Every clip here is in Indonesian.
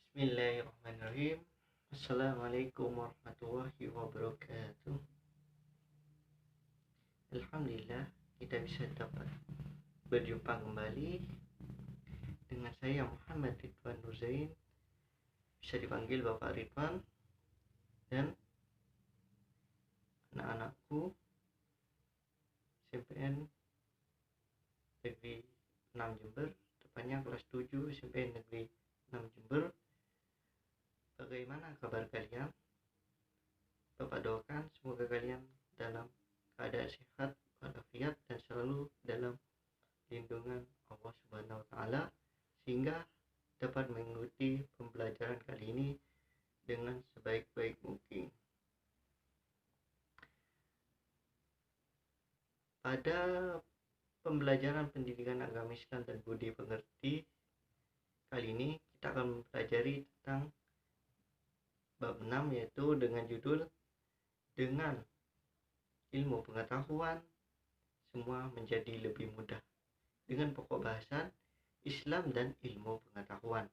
Bismillahirrahmanirrahim. Assalamualaikum warahmatullahi wabarakatuh. Alhamdulillah kita bisa dapat berjumpa kembali dengan saya Muhammad Ridwan Nuzain, bisa dipanggil Bapak Ridwan, dan anak-anakku SMPN Negeri 6 Jember, tepatnya kelas 7 SMPN Negeri 6 Jember. Bagaimana kabar kalian? Bapak doakan semoga kalian dalam keadaan sehat walafiat dan selalu dalam lindungan Allah Subhanahu wa taala, sehingga dapat mengikuti pembelajaran kali ini dengan sebaik-baik mungkin. Pada pembelajaran pendidikan agama Islam dan budi pekerti kali ini kita akan mempelajari tentang bab 6, yaitu dengan judul dengan ilmu pengetahuan semua menjadi lebih mudah, dengan pokok bahasan Islam dan ilmu pengetahuan.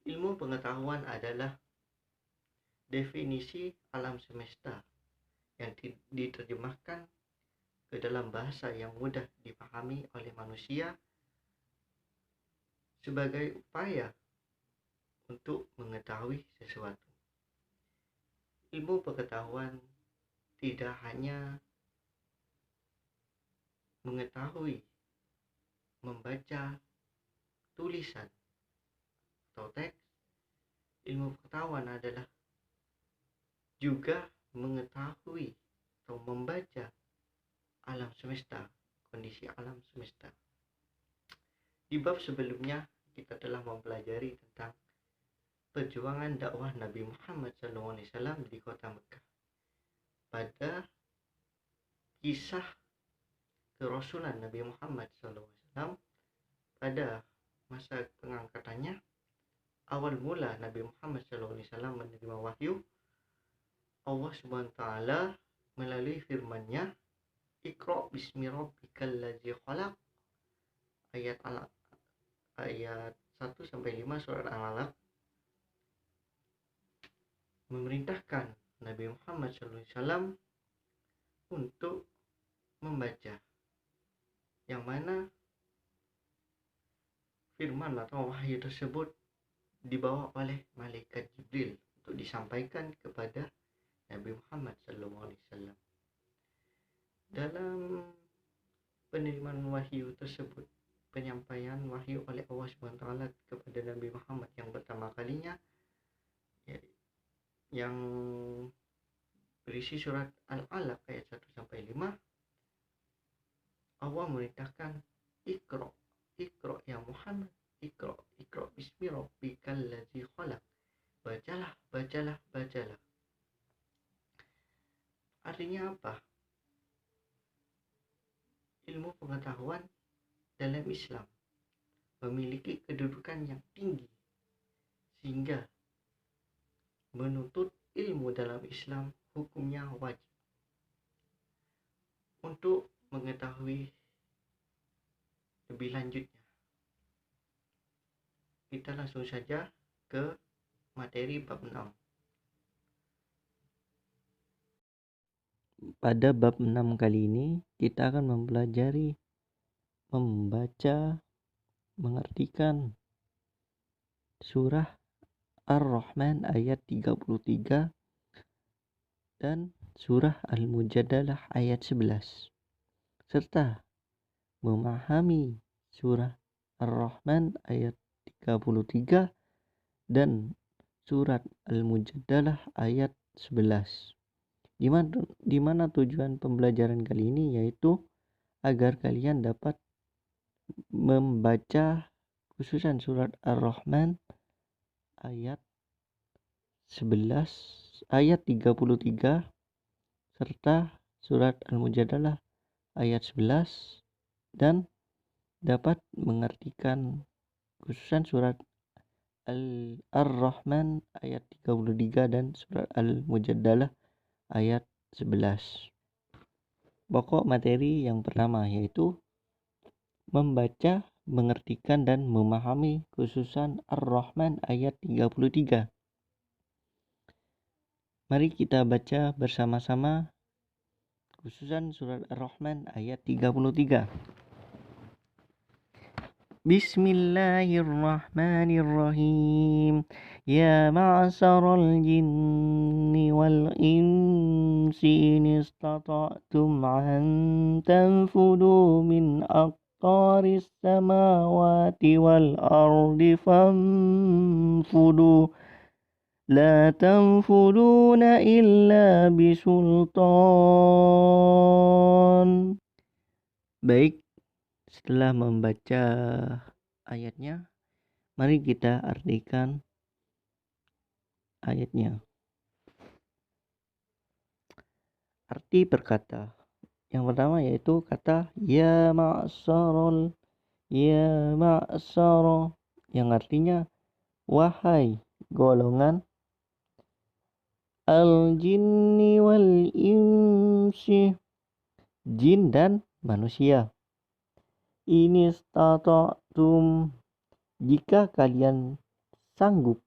Ilmu pengetahuan adalah definisi alam semesta yang diterjemahkan ke dalam bahasa yang mudah dipahami oleh manusia sebagai upaya untuk mengetahui sesuatu. Ilmu pengetahuan tidak hanya mengetahui membaca tulisan atau teks. Ilmu pengetahuan adalah juga mengetahui atau membaca alam semesta, kondisi alam semesta. Di bab sebelumnya kita telah mempelajari tentang perjuangan dakwah Nabi Muhammad SAW di kota Mekah. Pada kisah kerasulan Nabi Muhammad SAW pada masa pengangkatannya, awal mula Nabi Muhammad SAW menerima wahyu Allah Subhanahu wa taala melalui firman-Nya, Iqra bismi rabbikal ladzi khalaq, ayat 1 sampai 5 surat Al-Alaq, memerintahkan Nabi Muhammad SAW untuk membaca, yang mana firman atau wahyu tersebut dibawa oleh malaikat Jibril untuk disampaikan kepada Nabi Muhammad SAW. Dalam penerimaan wahyu tersebut, penyampaian wahyu oleh Allah SWT kepada Nabi Muhammad yang pertama kalinya, yang berisi surat Al-Alaq ayat 1 sampai 5, Allah merintahkan Iqra ya Muhammad, Iqra bismi rabbikal ladzi khalaq, bacalah. Artinya apa? Ilmu pengetahuan dalam Islam memiliki kedudukan yang tinggi, sehingga menuntut ilmu dalam Islam hukumnya wajib. Untuk mengetahui lebih lanjutnya, kita langsung saja ke materi bab 6. Pada bab 6 kali ini kita akan mempelajari membaca, mengartikan surah Ar-Rahman ayat 33 dan surah Al-Mujadalah ayat 11, serta memahami surah Ar-Rahman ayat 33 dan surat Al-Mujadalah ayat 11. Di mana tujuan pembelajaran kali ini yaitu agar kalian dapat membaca khususan surat Ar-Rahman ayat 11 ayat 33 serta surat Al-Mujadalah ayat 11, dan dapat mengartikan khususan surat Ar-Rahman ayat 33 dan surat Al-Mujadalah ayat 11. Pokok materi yang pertama yaitu membaca, mengertikan dan memahami khususan Ar-Rahman ayat 33. Mari kita baca bersama-sama khususan surat Ar-Rahman ayat 33. Bismillahirrahmanirrahim. Ya ma'asyaral jinni wal insi in istata'tum an tanfudu min aqtaris samawati wal ardi fanfudu la tanfuduna illa bisultan. Baik, setelah membaca ayatnya, mari kita artikan ayatnya. Arti perkata. Yang pertama yaitu kata ya ma'asyara, yang artinya wahai golongan al-jinni wal insi, jin dan manusia. Ini istata'tum, jika kalian sanggup,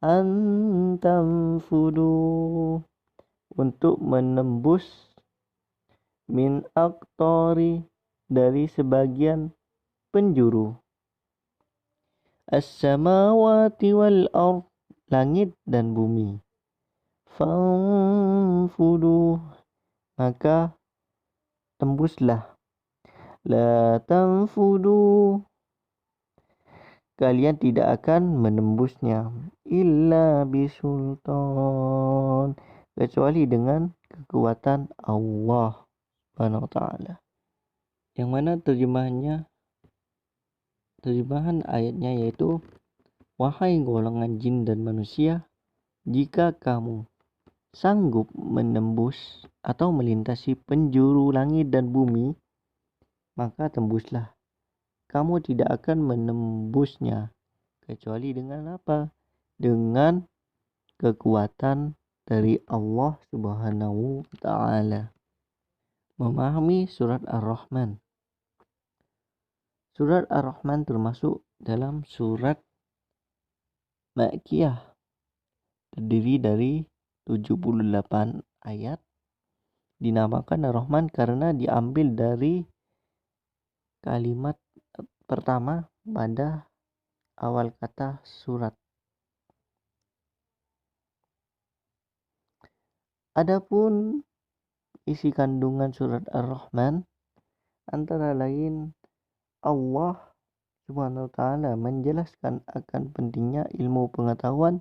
antanfudu, untuk menembus, min aqtari, dari sebagian penjuru, as-samawati wal ard, langit dan bumi. Fanfudu, maka tembuslah. La tanfudu, kalian tidak akan menembusnya, illa bisultan, kecuali dengan kekuatan Allah Subhanahu wa ta'ala. Yang mana terjemahan ayatnya yaitu wahai golongan jin dan manusia, jika kamu sanggup menembus atau melintasi penjuru langit dan bumi, maka tembuslah. Kamu tidak akan menembusnya kecuali dengan apa? Dengan kekuatan dari Allah Subhanahu wa ta'ala. Memahami surat Ar-Rahman. Surat Ar-Rahman termasuk dalam surat Makkiyah, terdiri dari 78 ayat. Dinamakan Ar-Rahman karena diambil dari kalimat pertama pada awal kata surat. Adapun isi kandungan surat Ar-Rahman antara lain Allah Subhanahu wa ta'ala menjelaskan akan pentingnya ilmu pengetahuan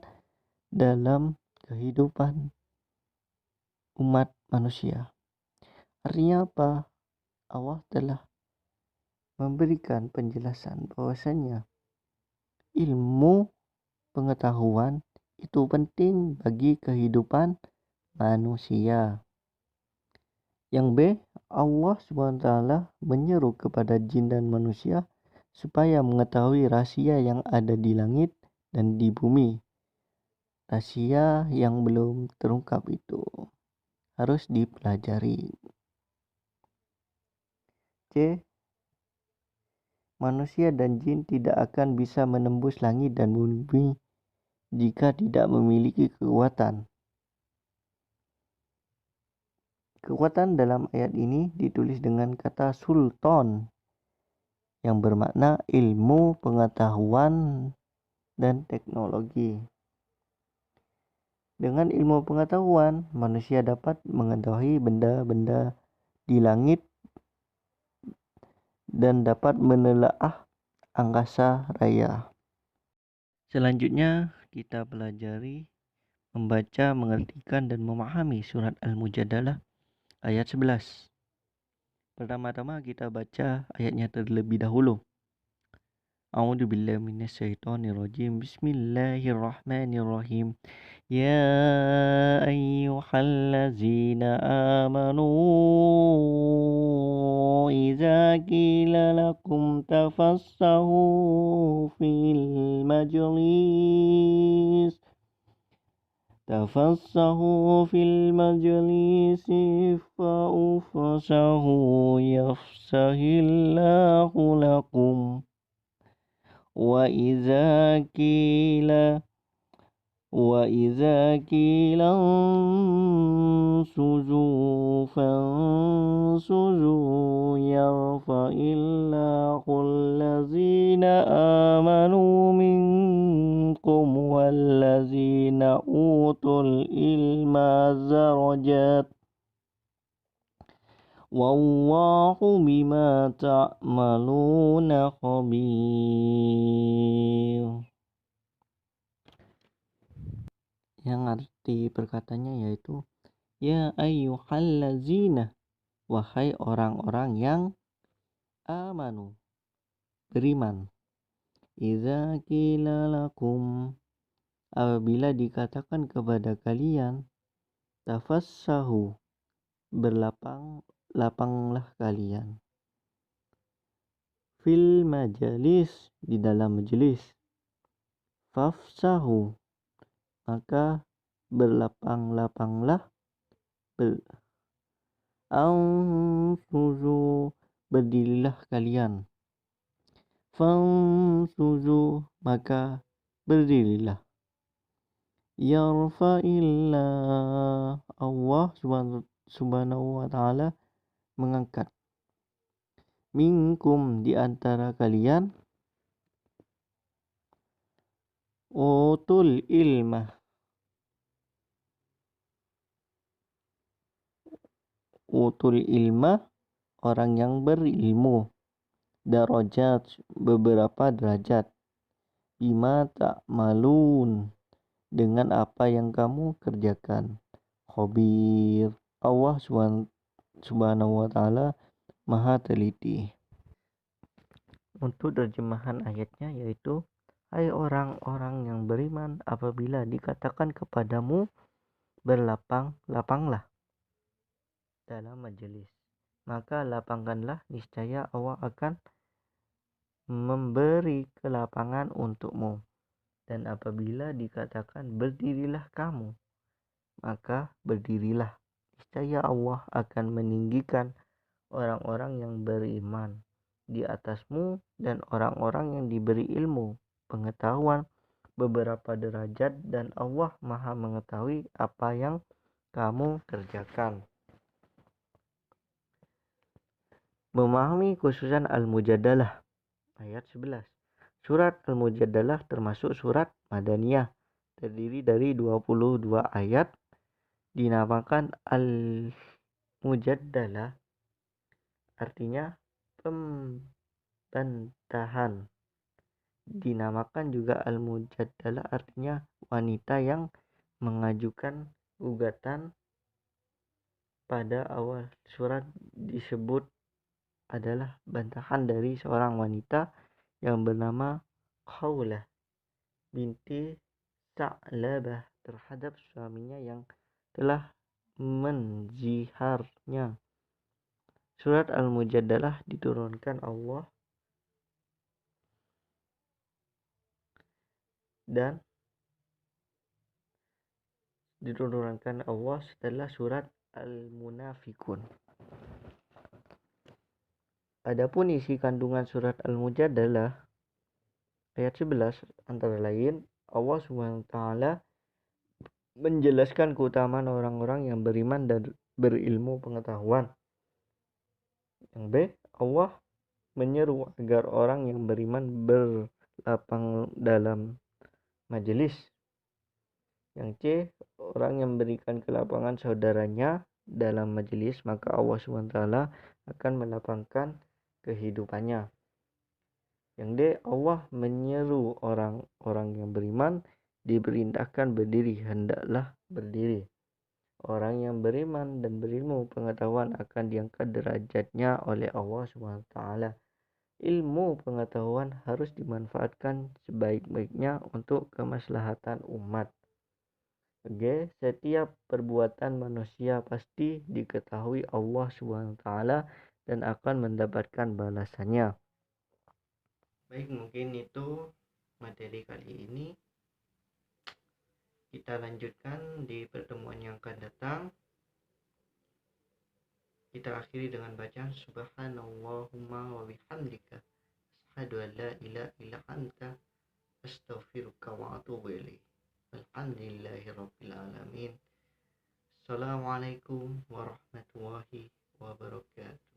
dalam kehidupan umat manusia. Artinya apa? Allah telah memberikan penjelasan bahwasanya ilmu pengetahuan itu penting bagi kehidupan manusia. Yang B, Allah SWT menyeru kepada jin dan manusia supaya mengetahui rahasia yang ada di langit dan di bumi. Rahasia yang belum terungkap itu harus dipelajari. C, manusia dan jin tidak akan bisa menembus langit dan bumi jika tidak memiliki kekuatan. Kekuatan dalam ayat ini ditulis dengan kata sultan, yang bermakna ilmu, pengetahuan, dan teknologi. Dengan ilmu pengetahuan, manusia dapat mengetahui benda-benda di langit dan dapat menelaah angkasa raya. Selanjutnya kita pelajari membaca, mengertikan, dan memahami surat Al-Mujadalah ayat 11. Pertama-tama kita baca ayatnya terlebih dahulu. A'udzu billahi minasyaitonir rajim. Bismillahirrahmanirrahim. Ya ayyuhallazina amanu idza qila lakum tafassahu fil majlis تفسحوا في المجلس فافسحوا يفسح الله لكم وإذا قيل انشزوا فانشزوا يرفع الله الذين آمنوا منكم والذين أوتوا العلم درجات والله بما تعملون خبير. Yang arti perkataannya yaitu ya ayyuhallazina, wahai orang-orang yang amanu, beriman. Idza qila lakum, apabila dikatakan kepada kalian, tafassahu, berlapang-lapanglah kalian. Fil majalis, di dalam majelis. Fafsahu, maka berlapang-lapanglah. Ansuzu, berdirilah kalian. Fansuzu, maka berdirilah. Yarfa'illah, Allah subhanahu wa ta'ala mengangkat. Minkum, di antara kalian. Utul ilmah, orang yang berilmu. Darajat, beberapa derajat. Bima ta'malun, dengan apa yang kamu kerjakan. Khabir, Allah subhanahu wa ta'ala maha teliti. Untuk terjemahan ayatnya yaitu, hai orang-orang yang beriman, apabila dikatakan kepadamu berlapang-lapanglah dalam majelis, maka lapangkanlah, niscaya Allah akan memberi kelapangan untukmu. Dan apabila dikatakan berdirilah kamu, maka berdirilah, niscaya Allah akan meninggikan orang-orang yang beriman di atasmu dan orang-orang yang diberi ilmu pengetahuan beberapa derajat, dan Allah maha mengetahui apa yang kamu kerjakan. Memahami khususan Al-Mujadalah ayat 11. Surat Al-Mujadalah termasuk surat Madaniyah, terdiri dari 22 ayat. Dinamakan Al-Mujadalah, artinya pembantahan. Dinamakan juga Al-Mujadalah, artinya wanita yang mengajukan gugatan. Pada awal surat disebut adalah bantahan dari seorang wanita yang bernama Khawlah binti Sa'labah terhadap suaminya yang telah menziharnya. Surat Al-Mujadalah diturunkan Allah setelah surat Al-Munafikun. Adapun isi kandungan surat Al-Mujadalah ayat 11 antara lain, Allah SWT menjelaskan keutamaan orang-orang yang beriman dan berilmu pengetahuan. Yang B, Allah menyeru agar orang yang beriman berlapang dalam majelis. Yang C, orang yang memberikan kelapangan saudaranya dalam majelis, maka Allah SWT akan melapangkan kehidupannya. Yang D, Allah menyeru orang-orang yang beriman diperintahkan berdiri, hendaklah berdiri. Orang yang beriman dan berilmu pengetahuan akan diangkat derajatnya oleh Allah SWT. Ilmu pengetahuan harus dimanfaatkan sebaik-baiknya untuk kemaslahatan umat. G, setiap perbuatan manusia pasti diketahui Allah SWT dan akan mendapatkan balasannya. Baik, mungkin itu materi kali ini. Kita lanjutkan di pertemuan yang akan datang. Kita akhiri dengan bacaan subhanallahumma wa bihamdika asyhadu an la ilaha illa anta astaghfiruka wa atubu ilaik. Alhamdulillahirabbil alamin. Assalamualaikum warahmatullahi wabarakatuh.